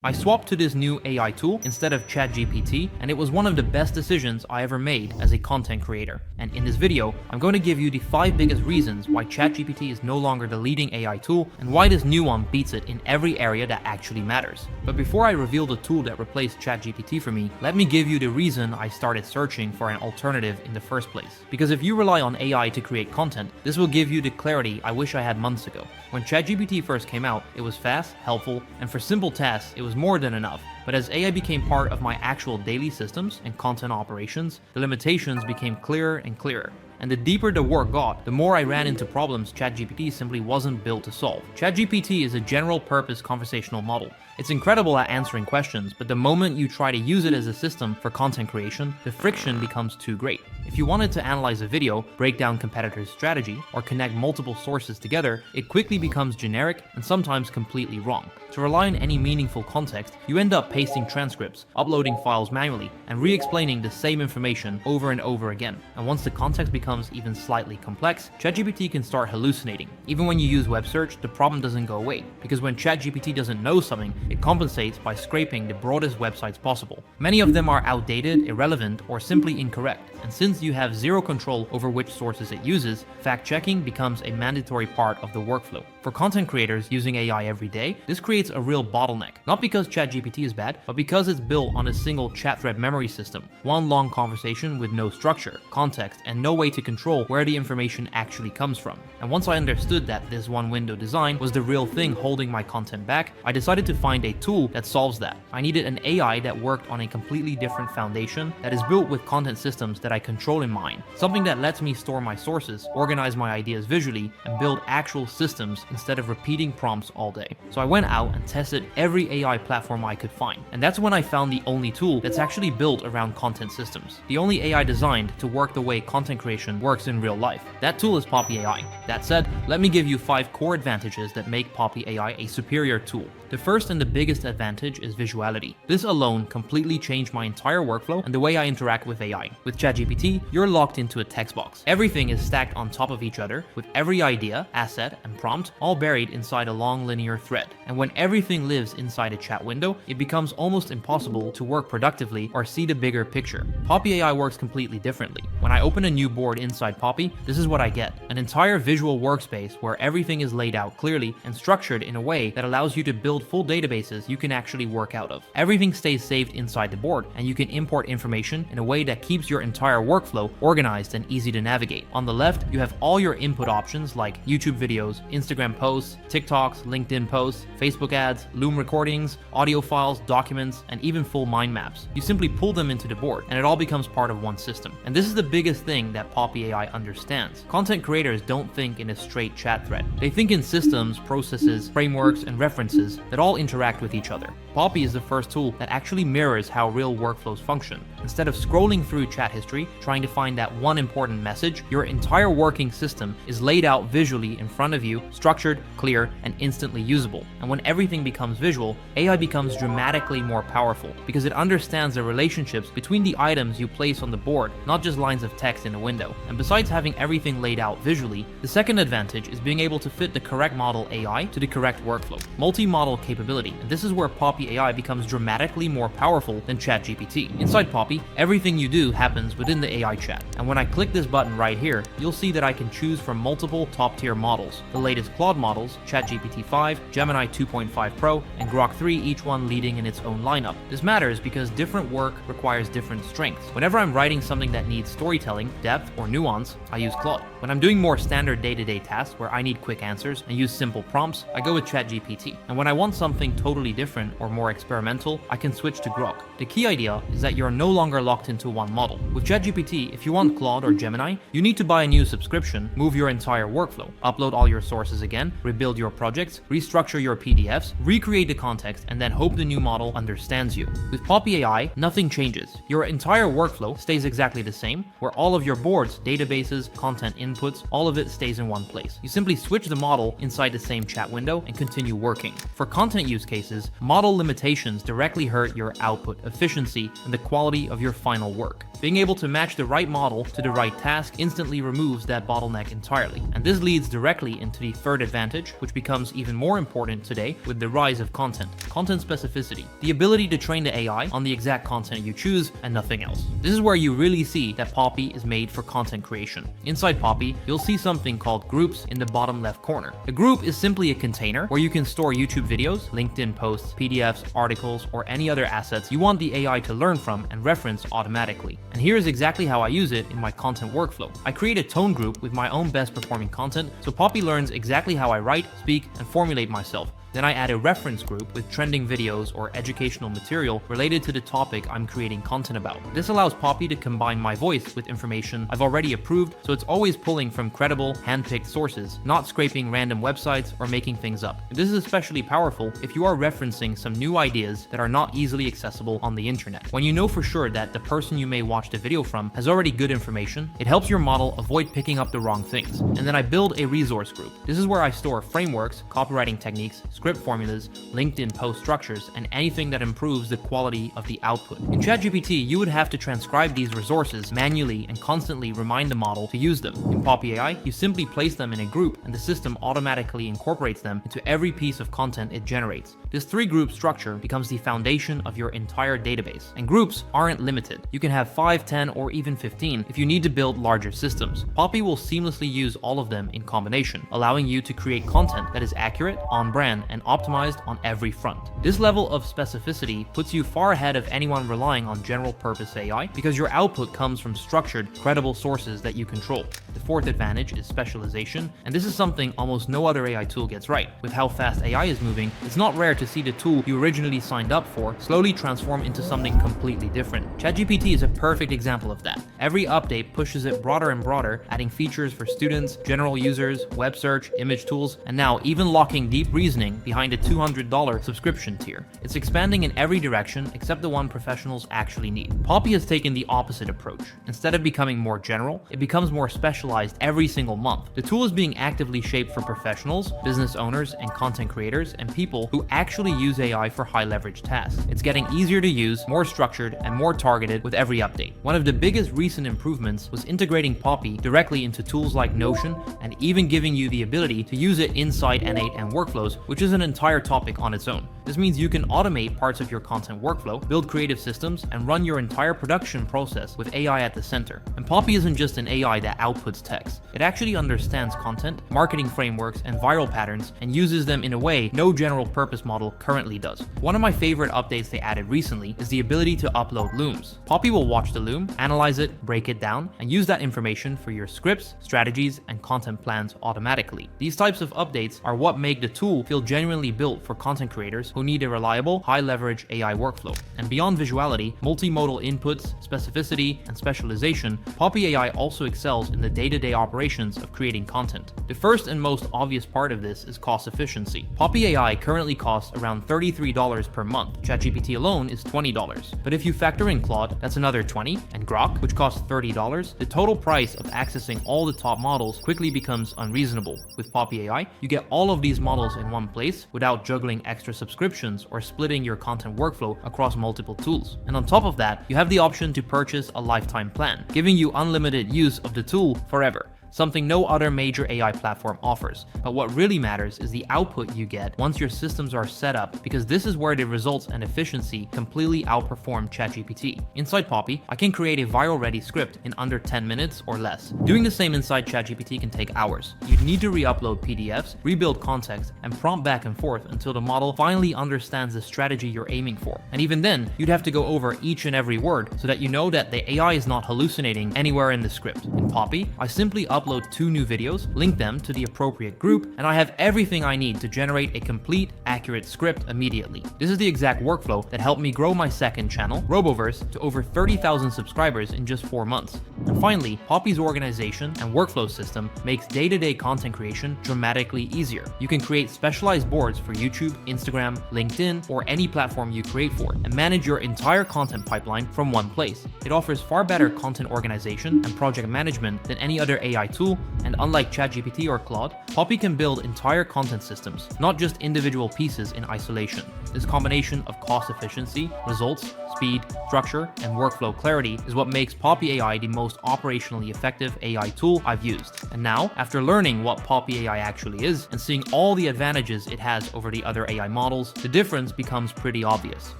I swapped to this new AI tool instead of ChatGPT, and it was one of the best decisions I ever made as a content creator. And in this video, I'm going to give you the 5 biggest reasons why ChatGPT is no longer the leading AI tool and why this new one beats it in every area that actually matters. But before I reveal the tool that replaced ChatGPT for me, let me give you the reason I started searching for an alternative in the first place. Because if you rely on AI to create content, this will give you the clarity I wish I had months ago. When ChatGPT first came out, it was fast, helpful, and for simple tasks, it was more than enough. But as AI became part of my actual daily systems and content operations, the limitations became clearer and clearer. And the deeper the work got, the more I ran into problems ChatGPT simply wasn't built to solve. ChatGPT is a general-purpose conversational model. It's incredible at answering questions, but the moment you try to use it as a system for content creation, the friction becomes too great. If you wanted to analyze a video, break down competitors' strategy, or connect multiple sources together, it quickly becomes generic and sometimes completely wrong. To rely on any meaningful context, you end up pasting transcripts, uploading files manually, and re-explaining the same information over and over again. And once the context becomes even slightly complex, ChatGPT can start hallucinating. Even when you use web search, the problem doesn't go away, because when ChatGPT doesn't know something, it compensates by scraping the broadest websites possible. Many of them are outdated, irrelevant, or simply incorrect, and since you have zero control over which sources it uses, fact-checking becomes a mandatory part of the workflow. For content creators using AI every day, this creates a real bottleneck, not because ChatGPT is bad, but because it's built on a single chat thread memory system, one long conversation with no structure, context, and no way to control where the information actually comes from. And once I understood that this one window design was the real thing holding my content back, I decided to find a tool that solves that. I needed an AI that worked on a completely different foundation that is built with content systems that I control in mind, something that lets me store my sources, organize my ideas visually, and build actual systems instead of repeating prompts all day. So I went out and tested every AI platform I could find, and that's when I found the only tool that's actually built around content systems, the only AI designed to work the way content creation works in real life. That tool is Poppy AI. That said, let me give you 5 core advantages that make Poppy AI a superior tool. The first and the biggest advantage is visuality. This alone completely changed my entire workflow and the way I interact with AI. With ChatGPT, you're locked into a text box. Everything is stacked on top of each other, with every idea, asset, and prompt all buried inside a long linear thread. And when everything lives inside a chat window, it becomes almost impossible to work productively or see the bigger picture. Poppy AI works completely differently. When I open a new board inside Poppy, this is what I get: an entire visual workspace where everything is laid out clearly and structured in a way that allows you to build full databases you can actually work out of. Everything stays saved inside the board, and you can import information in a way that keeps your entire workflow organized and easy to navigate. On the left, you have all your input options like YouTube videos, Instagram posts, TikToks, LinkedIn posts, Facebook ads, Loom recordings, audio files, documents, and even full mind maps. You simply pull them into the board, and it all becomes part of one system. And this is the biggest thing that Poppy AI understands. Content creators don't think in a straight chat thread. They think in systems, processes, frameworks, and references that all interact with each other. Poppy is the first tool that actually mirrors how real workflows function. Instead of scrolling through chat history, trying to find that one important message, your entire working system is laid out visually in front of you, structured, clear, and instantly usable. And when everything becomes visual, AI becomes dramatically more powerful because it understands the relationships between the items you place on the board, not just lines of text in a window. And besides having everything laid out visually, the second advantage is being able to fit the correct model AI to the correct workflow. Multi-model capability, and this is where Poppy AI becomes dramatically more powerful than ChatGPT. Inside Poppy, everything you do happens within the AI chat, and when I click this button right here, you'll see that I can choose from multiple top-tier models. The latest Claude models, ChatGPT 5, Gemini 2.5 Pro, and Grok 3, each one leading in its own lineup. This matters because different work requires different strengths. Whenever I'm writing something that needs storytelling, depth, or nuance, I use Claude. When I'm doing more standard day-to-day tasks where I need quick answers and use simple prompts, I go with ChatGPT. And when I want something totally different or more experimental, I can switch to Grok. The key idea is that you're no longer locked into one model. With ChatGPT, if you want Claude or Gemini, you need to buy a new subscription, move your entire workflow, upload all your sources again, rebuild your projects, restructure your PDFs, recreate the context, and then hope the new model understands you. With Poppy AI, nothing changes. Your entire workflow stays exactly the same, where all of your board reports, databases, content inputs, all of it stays in one place. You simply switch the model inside the same chat window and continue working. For content use cases, model limitations directly hurt your output efficiency and the quality of your final work. Being able to match the right model to the right task instantly removes that bottleneck entirely. And this leads directly into the third advantage, which becomes even more important today with the rise of content specificity. The ability to train the AI on the exact content you choose and nothing else. This is where you really see that Poppy is made for content creation. Inside Poppy, you'll see something called groups in the bottom left corner. A group is simply a container where you can store YouTube videos, LinkedIn posts, PDFs, articles, or any other assets you want the AI to learn from and reference automatically. And here's exactly how I use it in my content workflow. I create a tone group with my own best performing content, so Poppy learns exactly how I write, speak, and formulate myself. Then I add a reference group with trending videos or educational material related to the topic I'm creating content about. This allows Poppy to combine my voice with information I've already approved, so it's always pulling from credible, hand-picked sources, not scraping random websites or making things up. This is especially powerful if you are referencing some new ideas that are not easily accessible on the internet. When you know for sure that the person you may watch the video from has already good information, it helps your model avoid picking up the wrong things. And then I build a resource group. This is where I store frameworks, copywriting techniques, script formulas, LinkedIn post structures, and anything that improves the quality of the output. In ChatGPT, you would have to transcribe these resources manually and constantly remind the model to use them. In Poppy AI, you simply place them in a group and the system automatically incorporates them into every piece of content it generates. This three-group structure becomes the foundation of your entire database. And groups aren't limited. You can have 5, 10, or even 15 if you need to build larger systems. Poppy will seamlessly use all of them in combination, allowing you to create content that is accurate, on brand, and optimized on every front. This level of specificity puts you far ahead of anyone relying on general purpose AI because your output comes from structured, credible sources that you control. The fourth advantage is specialization, and this is something almost no other AI tool gets right. With how fast AI is moving, it's not rare to see the tool you originally signed up for slowly transform into something completely different. ChatGPT is a perfect example of that. Every update pushes it broader and broader, adding features for students, general users, web search, image tools, and now even locking deep reasoning behind a $200 subscription tier. It's expanding in every direction except the one professionals actually need. Poppy has taken the opposite approach. Instead of becoming more general, it becomes more specialized every single month. The tool is being actively shaped for professionals, business owners, and content creators, and people who actually use AI for high leverage tasks. It's getting easier to use, more structured, and more targeted with every update. One of the biggest recent improvements was integrating Poppy directly into tools like Notion and even giving you the ability to use it inside N8 and workflows, which is an entire topic on its own. This means you can automate parts of your content workflow, build creative systems, and run your entire production process with AI at the center. And Poppy isn't just an AI that outputs text. It actually understands content, marketing frameworks, and viral patterns, and uses them in a way no general purpose model currently does. One of my favorite updates they added recently is the ability to upload looms. Poppy will watch the loom, analyze it, break it down, and use that information for your scripts, strategies, and content plans automatically. These types of updates are what make the tool feel genuinely built for content creators who need a reliable, high-leverage AI workflow. And beyond visuality, multimodal inputs, specificity, and specialization, Poppy AI also excels in the day-to-day operations of creating content. The first and most obvious part of this is cost efficiency. Poppy AI currently costs around $33 per month. ChatGPT alone is $20. But if you factor in Claude, that's another $20, and Grok, which costs $30, the total price of accessing all the top models quickly becomes unreasonable. With Poppy AI, you get all of these models in one place without juggling extra subscriptions or splitting your content workflow across multiple tools. And on top of that, you have the option to purchase a lifetime plan, giving you unlimited use of the tool forever. Something no other major AI platform offers. But what really matters is the output you get once your systems are set up, because this is where the results and efficiency completely outperform ChatGPT. Inside Poppy, I can create a viral-ready script in under 10 minutes or less. Doing the same inside ChatGPT can take hours. You'd need to re-upload PDFs, rebuild context, and prompt back and forth until the model finally understands the strategy you're aiming for. And even then, you'd have to go over each and every word so that you know that the AI is not hallucinating anywhere in the script. In Poppy, I simply upload 2 new videos, link them to the appropriate group, and I have everything I need to generate a complete, accurate script immediately. This is the exact workflow that helped me grow my second channel, Roboverse, to over 30,000 subscribers in just 4 months. And finally, Poppy's organization and workflow system makes day-to-day content creation dramatically easier. You can create specialized boards for YouTube, Instagram, LinkedIn, or any platform you create for, and manage your entire content pipeline from one place. It offers far better content organization and project management than any other AI tool, and unlike ChatGPT or Claude, Poppy can build entire content systems, not just individual pieces in isolation. This combination of cost efficiency, results, speed, structure, and workflow clarity is what makes Poppy AI the most operationally effective AI tool I've used. And now, after learning what Poppy AI actually is and seeing all the advantages it has over the other AI models, the difference becomes pretty obvious.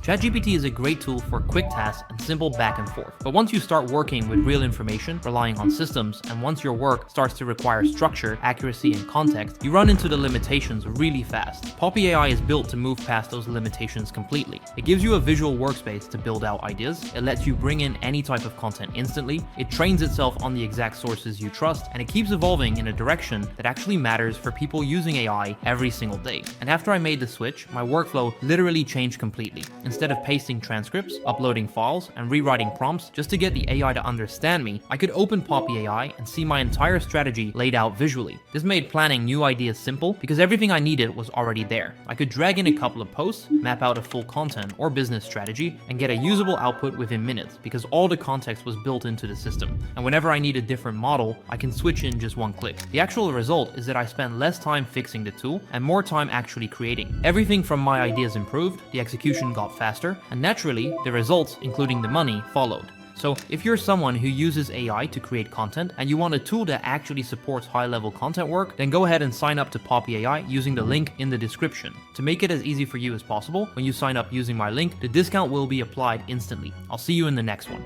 ChatGPT is a great tool for quick tasks and simple back and forth. But once you start working with real information, relying on systems, and once your work starts to require structure, accuracy, and context, you run into the limitations really fast. Poppy AI is built to move past those limitations completely. It gives you a visual workspace to build out ideas, it lets you bring in any type of content instantly, it trains itself on the exact sources you trust, and it keeps evolving in a direction that actually matters for people using AI every single day. And after I made the switch, my workflow literally changed completely. Instead of pasting transcripts, uploading files, and rewriting prompts just to get the AI to understand me, I could open Poppy AI and see my entire strategy laid out visually. This made planning new ideas simple because everything I needed was already there. I could drag in a couple of posts, map out a full content or business strategy, and get a usable output within minutes because all the context was built into the system. And whenever I need a different model, I can switch in just one click. The actual result is that I spent less time fixing the tool and more time actually creating. Everything from my ideas improved, the execution got faster, and naturally, the results, including the money, followed. So if you're someone who uses AI to create content and you want a tool that actually supports high-level content work, then go ahead and sign up to Poppy AI using the link in the description. To make it as easy for you as possible, when you sign up using my link, the discount will be applied instantly. I'll see you in the next one.